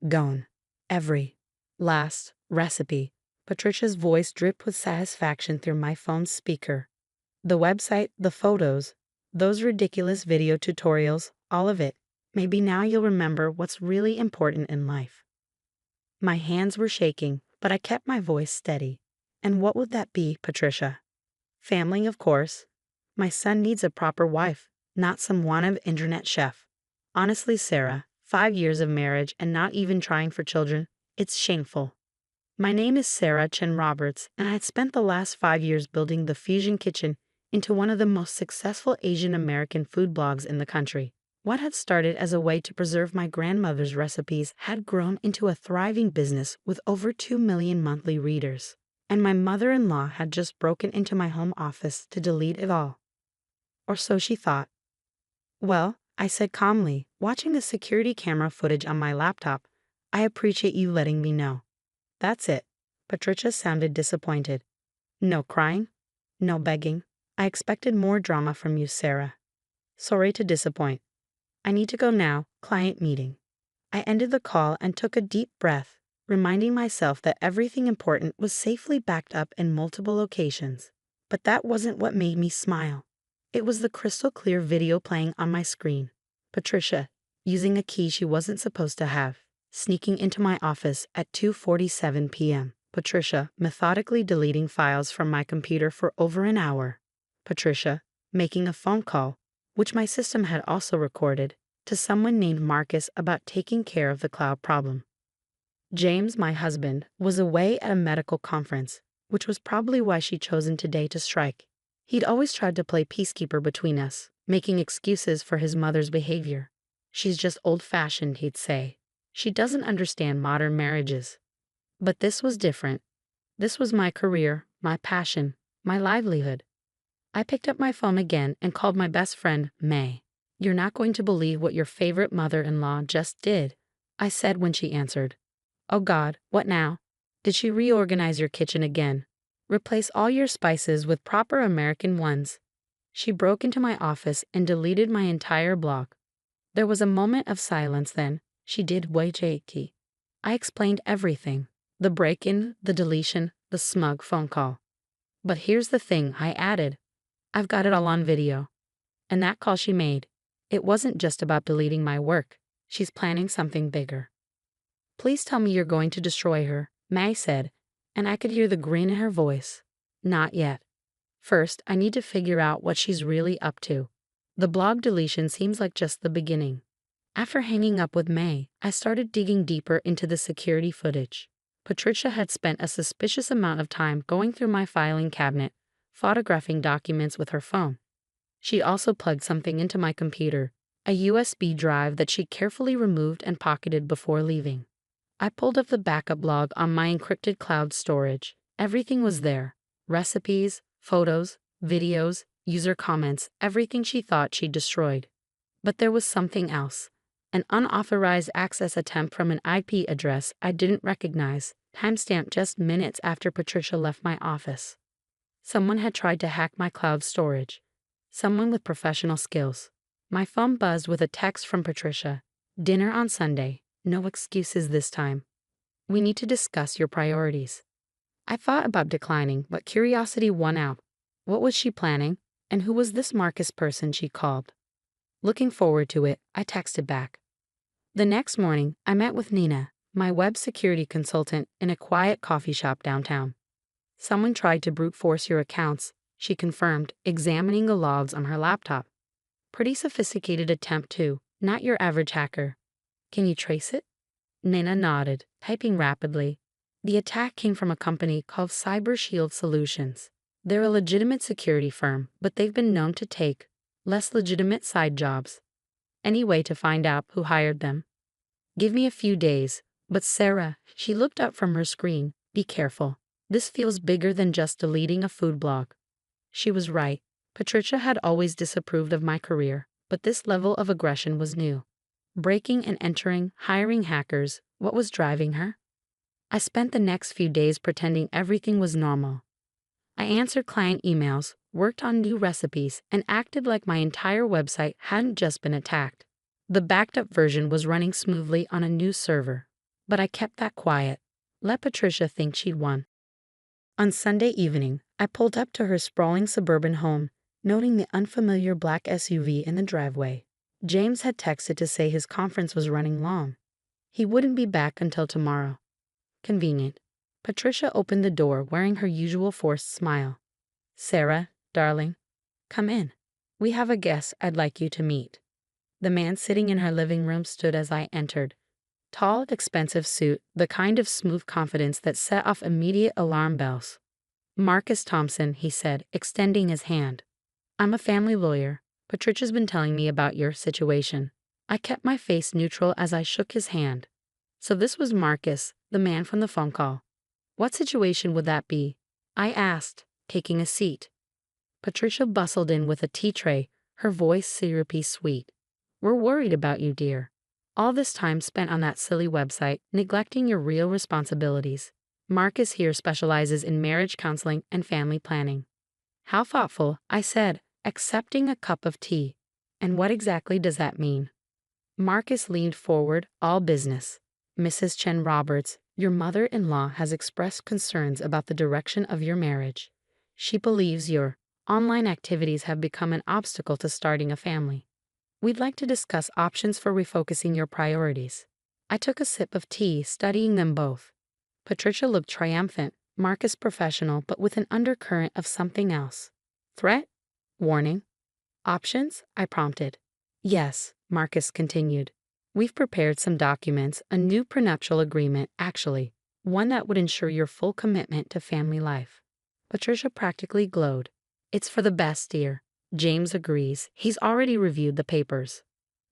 Gone. Every last recipe. Patricia's voice dripped with satisfaction through my phone's speaker. The website, the photos, those ridiculous video tutorials, all of it. Maybe now you'll remember what's really important in life. My hands were shaking, but I kept my voice steady. And what would that be, Patricia? Family, of course. My son needs a proper wife, not some wannabe internet chef. Honestly, Sarah, 5 years of marriage and not even trying for children, it's shameful. My name is Sarah Chen Roberts, and I had spent the last 5 years building the Fusion Kitchen into one of the most successful Asian American food blogs in the country. What had started as a way to preserve my grandmother's recipes had grown into a thriving business with over 2 million monthly readers. And my mother-in-law had just broken into my home office to delete it all. Or so she thought. Well, I said calmly, watching the security camera footage on my laptop, I appreciate you letting me know. That's it. Patricia sounded disappointed. No crying? No begging? I expected more drama from you, Sarah. Sorry to disappoint. I need to go now, client meeting. I ended the call and took a deep breath, reminding myself that everything important was safely backed up in multiple locations. But that wasn't what made me smile. It was the crystal clear video playing on my screen. Patricia, using a key she wasn't supposed to have, sneaking into my office at 2:47 p.m. Patricia, methodically deleting files from my computer for over an hour. Patricia, making a phone call, which my system had also recorded, to someone named Marcus about taking care of the cloud problem. James, my husband, was away at a medical conference, which was probably why she'd chosen today to strike. He'd always tried to play peacekeeper between us, making excuses for his mother's behavior. She's just old-fashioned, he'd say. She doesn't understand modern marriages. But this was different. This was my career, my passion, my livelihood. I picked up my phone again and called my best friend, May. You're not going to believe what your favorite mother-in-law just did, I said when she answered. Oh God, what now? Did she reorganize your kitchen again? Replace all your spices with proper American ones? She broke into my office and deleted my entire blog. There was a moment of silence then. She did Waijiki. I explained everything. The break-in, the deletion, the smug phone call. But here's the thing, I added. I've got it all on video. And that call she made, it wasn't just about deleting my work. She's planning something bigger. Please tell me you're going to destroy her, May said, and I could hear the grin in her voice. Not yet. First, I need to figure out what she's really up to. The blog deletion seems like just the beginning. After hanging up with May, I started digging deeper into the security footage. Patricia had spent a suspicious amount of time going through my filing cabinet, photographing documents with her phone. She also plugged something into my computer, a USB drive that she carefully removed and pocketed before leaving. I pulled up the backup log on my encrypted cloud storage. Everything was there. Recipes, photos, videos, user comments, everything she thought she'd destroyed. But there was something else. An unauthorized access attempt from an IP address I didn't recognize, timestamped just minutes after Patricia left my office. Someone had tried to hack my cloud storage. Someone with professional skills. My phone buzzed with a text from Patricia. Dinner on Sunday. No excuses this time. We need to discuss your priorities. I thought about declining, but curiosity won out. What was she planning? And who was this Marcus person she called? Looking forward to it, I texted back. The next morning, I met with Nina, my web security consultant, in a quiet coffee shop downtown. Someone tried to brute force your accounts, she confirmed, examining the logs on her laptop. Pretty sophisticated attempt too, not your average hacker. Can you trace it? Nina nodded, typing rapidly. The attack came from a company called Cyber Shield Solutions. They're a legitimate security firm, but they've been known to take less legitimate side jobs. Any way to find out who hired them? Give me a few days. But Sarah, she looked up from her screen, be careful. This feels bigger than just deleting a food blog. She was right. Patricia had always disapproved of my career, but this level of aggression was new. Breaking and entering, hiring hackers, what was driving her? I spent the next few days pretending everything was normal. I answered client emails, worked on new recipes, and acted like my entire website hadn't just been attacked. The backed-up version was running smoothly on a new server. But I kept that quiet. Let Patricia think she'd won. On Sunday evening, I pulled up to her sprawling suburban home, noting the unfamiliar black SUV in the driveway. James had texted to say his conference was running long. He wouldn't be back until tomorrow. Convenient. Patricia opened the door wearing her usual forced smile. "Sarah, darling, come in. We have a guest I'd like you to meet." The man sitting in her living room stood as I entered. Tall, expensive suit, the kind of smooth confidence that set off immediate alarm bells. "Marcus Thompson," he said, extending his hand. "I'm a family lawyer. Patricia's been telling me about your situation." I kept my face neutral as I shook his hand. So this was Marcus, the man from the phone call. What situation would that be? I asked, taking a seat. Patricia bustled in with a tea tray, her voice syrupy sweet. "We're worried about you, dear. All this time spent on that silly website, neglecting your real responsibilities. Marcus here specializes in marriage counseling and family planning." "How thoughtful," I said, accepting a cup of tea. "And what exactly does that mean?" Marcus leaned forward, all business. "Mrs. Chen Roberts, your mother-in-law has expressed concerns about the direction of your marriage. She believes your online activities have become an obstacle to starting a family. We'd like to discuss options for refocusing your priorities." I took a sip of tea, studying them both. Patricia looked triumphant, Marcus professional, but with an undercurrent of something else. "Threat? Warning? Options?" I prompted. "Yes," Marcus continued. "We've prepared some documents, a new prenuptial agreement, actually, one that would ensure your full commitment to family life." Patricia practically glowed. "It's for the best, dear. James agrees. He's already reviewed the papers."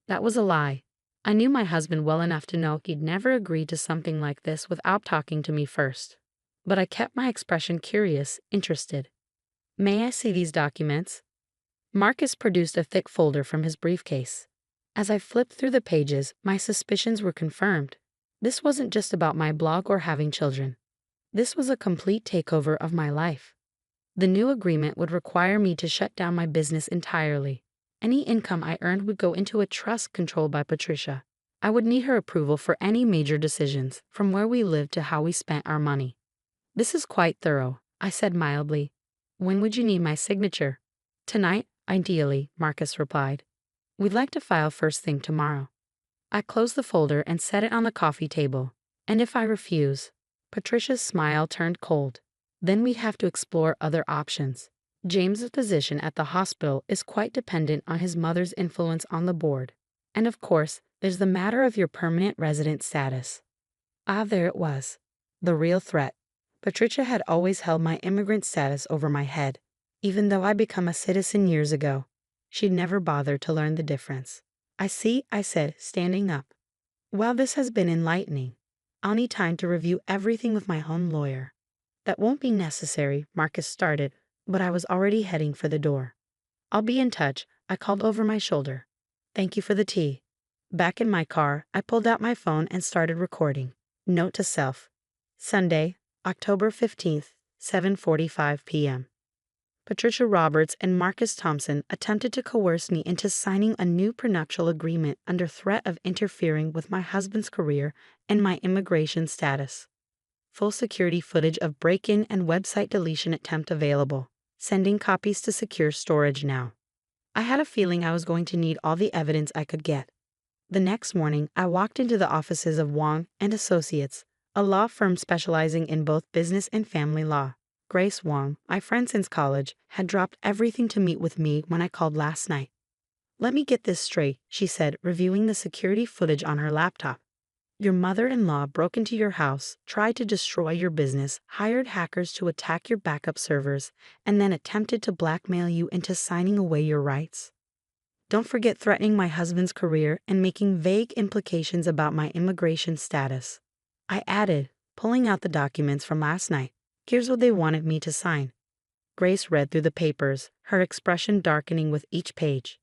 That was a lie. I knew my husband well enough to know he'd never agree to something like this without talking to me first. But I kept my expression curious, interested. "May I see these documents?" Marcus produced a thick folder from his briefcase. As I flipped through the pages, my suspicions were confirmed. This wasn't just about my blog or having children. This was a complete takeover of my life. The new agreement would require me to shut down my business entirely. Any income I earned would go into a trust controlled by Patricia. I would need her approval for any major decisions, from where we lived to how we spent our money. "This is quite thorough," I said mildly. "When would you need my signature?" "Tonight, ideally," Marcus replied. "We'd like to file first thing tomorrow." I closed the folder and set it on the coffee table. "And if I refuse?" Patricia's smile turned cold. "Then we'd have to explore other options. James's position at the hospital is quite dependent on his mother's influence on the board. And of course, there's the matter of your permanent resident status." Ah, there it was. The real threat. Patricia had always held my immigrant status over my head. Even though I became a citizen years ago, she'd never bothered to learn the difference. "I see," I said, standing up. "Well, this has been enlightening. I'll need time to review everything with my home lawyer." "That won't be necessary," Marcus started, but I was already heading for the door. "I'll be in touch," I called over my shoulder. "Thank you for the tea." Back in my car, I pulled out my phone and started recording. Note to self. Sunday, October 15th, 7:45 p.m. Patricia Roberts and Marcus Thompson attempted to coerce me into signing a new prenuptial agreement under threat of interfering with my husband's career and my immigration status. Full security footage of break-in and website deletion attempt available. Sending copies to secure storage now. I had a feeling I was going to need all the evidence I could get. The next morning, I walked into the offices of Wong and Associates, a law firm specializing in both business and family law. Grace Wong, my friend since college, had dropped everything to meet with me when I called last night. "Let me get this straight," she said, reviewing the security footage on her laptop. "Your mother-in-law broke into your house, tried to destroy your business, hired hackers to attack your backup servers, and then attempted to blackmail you into signing away your rights. Don't forget threatening my husband's career and making vague implications about my immigration status." I added, pulling out the documents from last night. "Here's what they wanted me to sign." Grace read through the papers, her expression darkening with each page.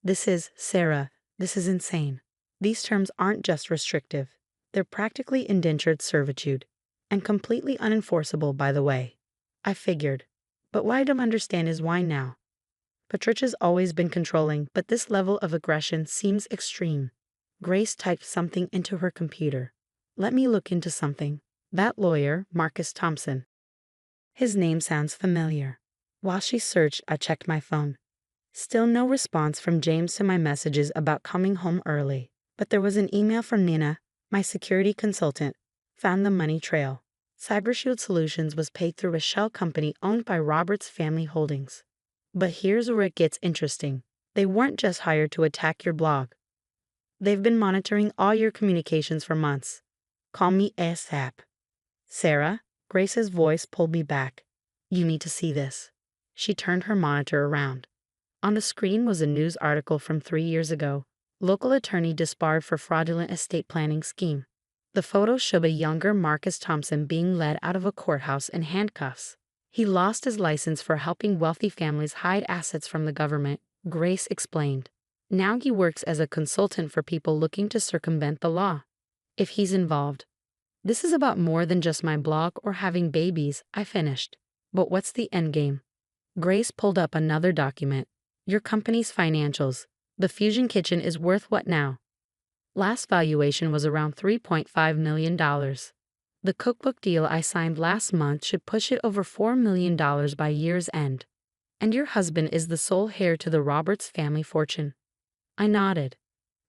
Sarah, this is insane. These terms aren't just restrictive. They're practically indentured servitude, and completely unenforceable, by the way." I figured. But what I don't understand is why now. Patricia's always been controlling, but this level of aggression seems extreme. Grace typed something into her computer. Let me look into something. That lawyer, Marcus Thompson. His name sounds familiar. While she searched, I checked my phone. Still no response from James to my messages about coming home early. But there was an email from Nina, my security consultant. Found the money trail. CyberShield Solutions was paid through a shell company owned by Roberts Family Holdings. But here's where it gets interesting. They weren't just hired to attack your blog. They've been monitoring all your communications for months. Call me ASAP. Sarah, Grace's voice pulled me back. You need to see this. She turned her monitor around. On the screen was a news article from 3 years ago. Local attorney disbarred for fraudulent estate planning scheme. The photos showed a younger Marcus Thompson being led out of a courthouse in handcuffs. He lost his license for helping wealthy families hide assets from the government, Grace explained. Now he works as a consultant for people looking to circumvent the law. If he's involved. This is about more than just my blog or having babies, I finished. But what's the endgame? Grace pulled up another document. Your company's financials. The Fusion Kitchen is worth what now? Last valuation was around $3.5 million. The cookbook deal I signed last month should push it over $4 million by year's end. And your husband is the sole heir to the Roberts family fortune. I nodded.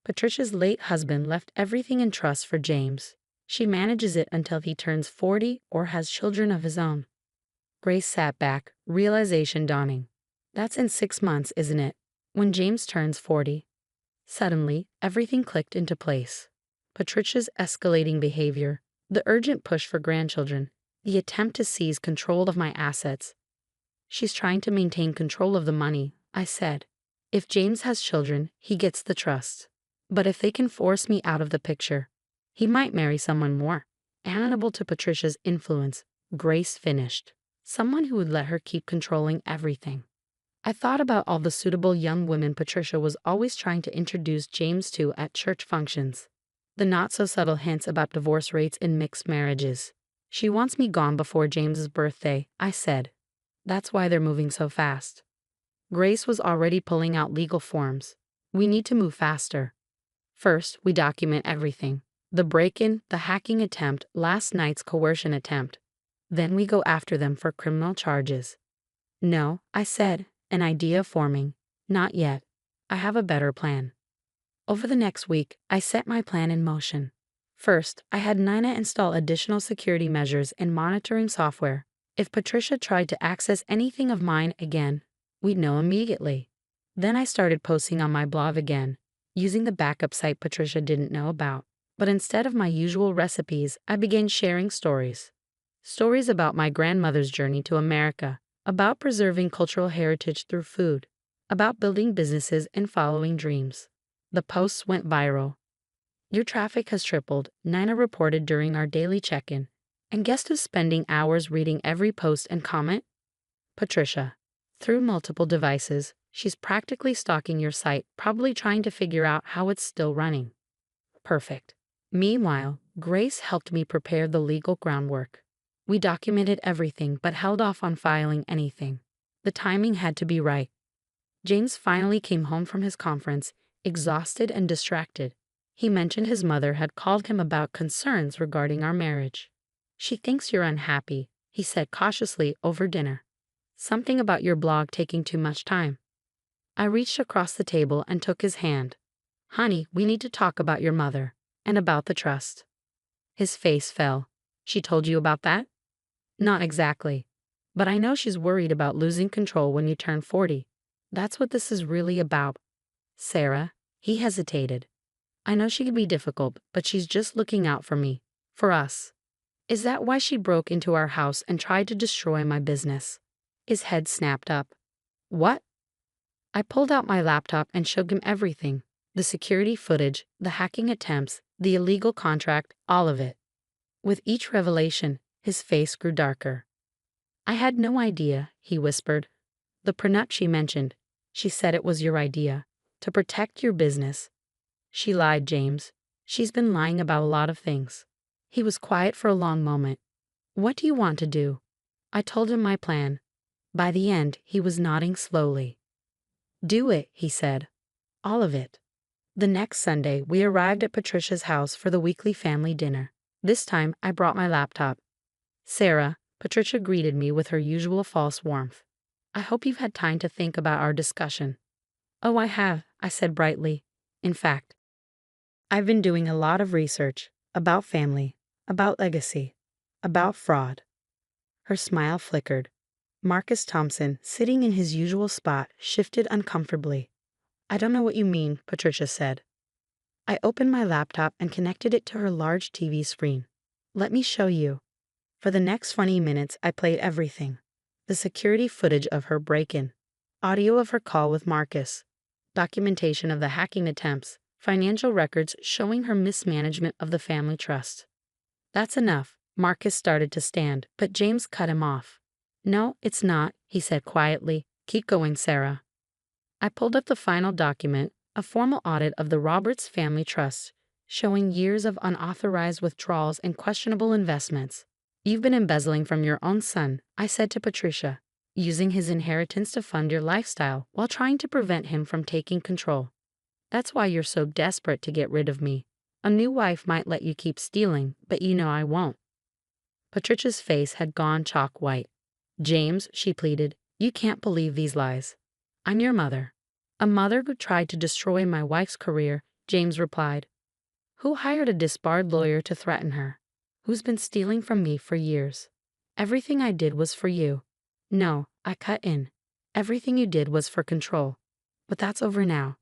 Patricia's late husband left everything in trust for James. She manages it until he turns 40 or has children of his own. Grace sat back, realization dawning. That's in 6 months, isn't it? When James turns 40. Suddenly, everything clicked into place. Patricia's escalating behavior, the urgent push for grandchildren, the attempt to seize control of my assets. She's trying to maintain control of the money, I said. If James has children, he gets the trust. But if they can force me out of the picture, he might marry someone more amenable to Patricia's influence, Grace finished. Someone who would let her keep controlling everything. I thought about all the suitable young women Patricia was always trying to introduce James to at church functions. The not-so-subtle hints about divorce rates in mixed marriages. She wants me gone before James's birthday, I said. That's why they're moving so fast. Grace was already pulling out legal forms. We need to move faster. First, we document everything. The break-in, the hacking attempt, last night's coercion attempt. Then we go after them for criminal charges. No, I said, an idea forming. Not yet. I have a better plan. Over the next week, I set my plan in motion. First, I had Nina install additional security measures and monitoring software. If Patricia tried to access anything of mine again, we'd know immediately. Then I started posting on my blog again, using the backup site Patricia didn't know about. But instead of my usual recipes, I began sharing stories. Stories about my grandmother's journey to America, about preserving cultural heritage through food, about building businesses and following dreams. The posts went viral. Your traffic has tripled, Nina reported during our daily check-in. And guess who's spending hours reading every post and comment? Patricia. Through multiple devices, she's practically stalking your site, probably trying to figure out how it's still running. Perfect. Meanwhile, Grace helped me prepare the legal groundwork. We documented everything but held off on filing anything. The timing had to be right. James finally came home from his conference, exhausted and distracted. He mentioned his mother had called him about concerns regarding our marriage. She thinks you're unhappy, he said cautiously over dinner. Something about your blog taking too much time. I reached across the table and took his hand. Honey, we need to talk about your mother. And about the trust. His face fell. She told you about that? Not exactly. But I know she's worried about losing control when you turn 40. That's what this is really about. Sarah, he hesitated. I know she can be difficult, but she's just looking out for me. For us. Is that why she broke into our house and tried to destroy my business? His head snapped up. What? I pulled out my laptop and showed him everything. The security footage, the hacking attempts, the illegal contract, all of it. With each revelation, his face grew darker. I had no idea, he whispered. The prenup she mentioned, she said it was your idea, to protect your business. She lied, James. She's been lying about a lot of things. He was quiet for a long moment. What do you want to do? I told him my plan. By the end, he was nodding slowly. Do it, he said. All of it. The next Sunday, we arrived at Patricia's house for the weekly family dinner. This time, I brought my laptop. Sarah, Patricia greeted me with her usual false warmth. I hope you've had time to think about our discussion. Oh, I have, I said brightly. In fact, I've been doing a lot of research about family, about legacy, about fraud. Her smile flickered. Marcus Thompson, sitting in his usual spot, shifted uncomfortably. I don't know what you mean, Patricia said. I opened my laptop and connected it to her large TV screen. Let me show you. For the next 20 minutes, I played everything. The security footage of her break-in, audio of her call with Marcus, documentation of the hacking attempts, financial records showing her mismanagement of the family trust. That's enough. Marcus started to stand, but James cut him off. No, it's not, he said quietly. Keep going, Sarah. I pulled up the final document, a formal audit of the Roberts family trust, showing years of unauthorized withdrawals and questionable investments. You've been embezzling from your own son, I said to Patricia, using his inheritance to fund your lifestyle while trying to prevent him from taking control. That's why you're so desperate to get rid of me. A new wife might let you keep stealing, but you know I won't. Patricia's face had gone chalk white. James, she pleaded, you can't believe these lies. I'm your mother. A mother who tried to destroy my wife's career, James replied. Who hired a disbarred lawyer to threaten her? Who's been stealing from me for years? Everything I did was for you. No, I cut in. Everything you did was for control. But that's over now.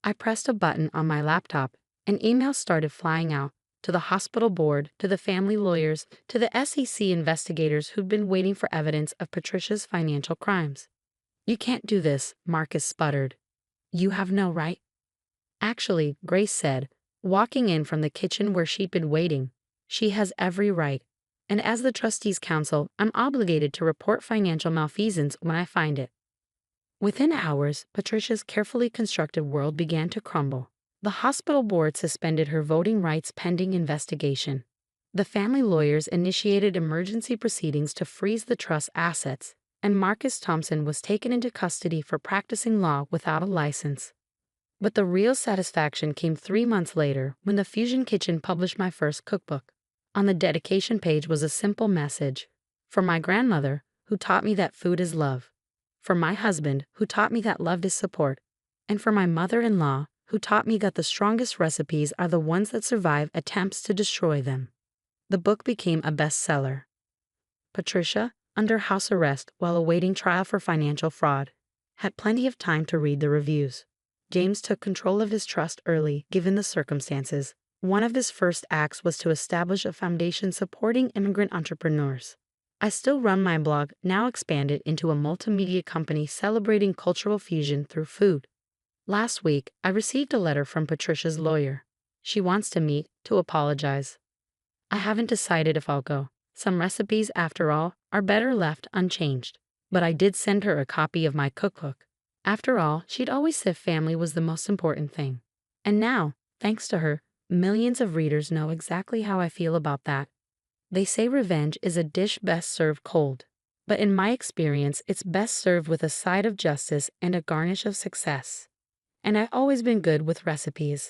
I pressed a button on my laptop, and emails started flying out, to the hospital board, to the family lawyers, to the SEC investigators who'd been waiting for evidence of Patricia's financial crimes. You can't do this, Marcus sputtered. You have no right. Actually, Grace said, walking in from the kitchen where she'd been waiting, she has every right. And as the trustees' counsel, I'm obligated to report financial malfeasance when I find it. Within hours, Patricia's carefully constructed world began to crumble. The hospital board suspended her voting rights pending investigation. The family lawyers initiated emergency proceedings to freeze the trust's assets, and Marcus Thompson was taken into custody for practicing law without a license. But the real satisfaction came 3 months later when the Fusion Kitchen published my first cookbook. On the dedication page was a simple message. For my grandmother, who taught me that food is love. For my husband, who taught me that love is support. And for my mother-in-law, who taught me that the strongest recipes are the ones that survive attempts to destroy them. The book became a bestseller. Patricia, under house arrest while awaiting trial for financial fraud, had plenty of time to read the reviews. James took control of his trust early, given the circumstances. One of his first acts was to establish a foundation supporting immigrant entrepreneurs. I still run my blog, now expanded into a multimedia company celebrating cultural fusion through food. Last week, I received a letter from Patricia's lawyer. She wants to meet, to apologize. I haven't decided if I'll go. Some recipes, after all, are better left unchanged. But I did send her a copy of my cookbook. After all, she'd always said family was the most important thing. And now, thanks to her, millions of readers know exactly how I feel about that. They say revenge is a dish best served cold. But in my experience, it's best served with a side of justice and a garnish of success. And I've always been good with recipes.